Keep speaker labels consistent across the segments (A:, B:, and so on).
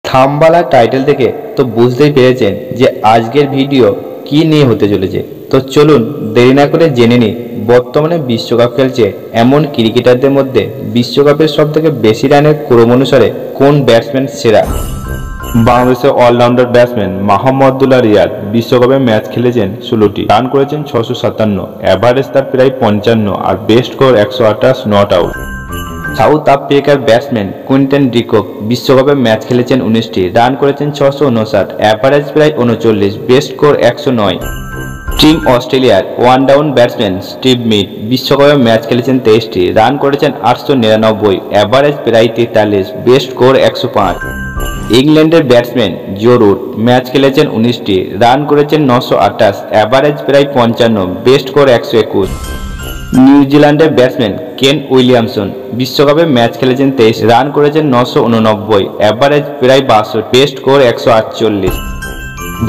A: থাম্বওয়ালা title থেকে তো বুঝতেই পেরেছেন যে আজকের ভিডিও কি নিয়ে হতে চলেছে। তো চলুন দেরি না করে জেনে নিই বর্তমানে বিশ্বকাপ খেলছে এমন ক্রিকেটারদের মধ্যে বিশ্বকাপের সবথেকে বেশি রানের ক্রম অনুসারে কোন ব্যাটসম্যান সেরা। বাংলাদেশের অলরাউন্ডার ব্যাটসম্যান মাহমুদুল্লাহ রিয়াদ বিশ্বকাপে ম্যাচ খেলেছেন 16টি, রান করেছেন 657, অ্যাভারেজ তার প্রায় 55 আর best score 128 not out. South আফ্রিকার ব্যাটসম্যান কুইন্টন ডিকক বিশ্বকাপে ম্যাচ খেলেছেন 19টি, রান করেছেন 659, অ্যাভারেজ প্রায় 39, বেস্ট স্কোর 109। টিম অস্ট্রেলিয়ার one down batsman Steve Smith বিশ্বকাপে ম্যাচ খেলেছেন 23টি, রান করেছেন 899, অ্যাভারেজ প্রায় 43, বেস্ট স্কোর 105। ইংল্যান্ডের ব্যাটসম্যান জো রুট ম্যাচ খেলেছেন 19টি, রান করেছেন 928, অ্যাভারেজ প্রায় 55, বেস্ট স্কোর 121। নিউজিল্যান্ডের ব্যাটসম্যান কেন উইলিয়ামসন বিশ্বকাপে ম্যাচ খেলেছেন 23, রান করেছেন 989, অ্যাভারেজ প্রায় 62, বেস্ট স্কোর 148।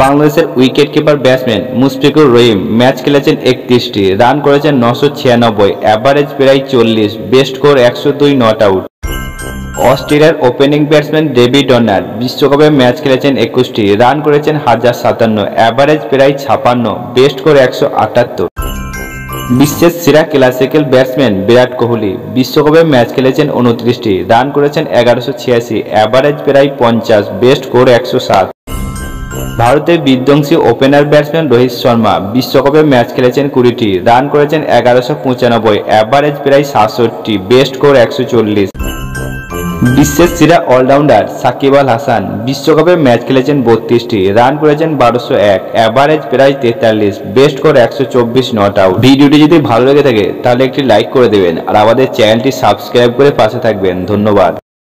A: বাংলাদেশের wicket keeper batsman Mushfiqur Rahim match খেলেছেন 31টি, রান করেছেন 996, অ্যাভারেজ প্রায় 40, বেস্ট স্কোর 102 নট আউট। অস্ট্রেলিয়ার ওপেনিং ব্যাটসম্যান ডেভিড ওয়ার্নার বিশ্বকাপে ম্যাচ খেলেছেন 21টি, রান করেছেন 1057, অ্যাভারেজ প্রায় 56, বেস্ট স্কোর 178। বিশ্বের সেরা ক্লাসিক্যাল ব্যাটসম্যান বিরাট কোহলি বিশ্বকাপে ম্যাচ খেলেছেন 29টি, রান করেছেন 1186, অ্যাভারেজ প্রায় 50, বেস্ট স্কোর 107। ভারতের বিধ্বংসী ওপেনার ব্যাটসম্যান রোহিত শর্মা বিশ্বকাপে ম্যাচ খেলেছেন 20টি, রান করেছেন 1195, অ্যাভারেজ প্রায় 67, বেস্ট স্কোর 140। বিশ্বের সেরা অলরাউন্ডার সাকিব আল হাসান বিশ্বকাপে ম্যাচ খেলেছেন 32টি, রান করেছেন 1201, অ্যাভারেজ প্রায় 43, বেস্ট স্কোর 124 নট আউট। ভিডিওটি যদি ভালো লেগে থাকে তাহলে একটি লাইক করে দেবেন আর আমাদের চ্যানেলটি সাবস্ক্রাইব করে পাশে থাকবেন। ধন্যবাদ।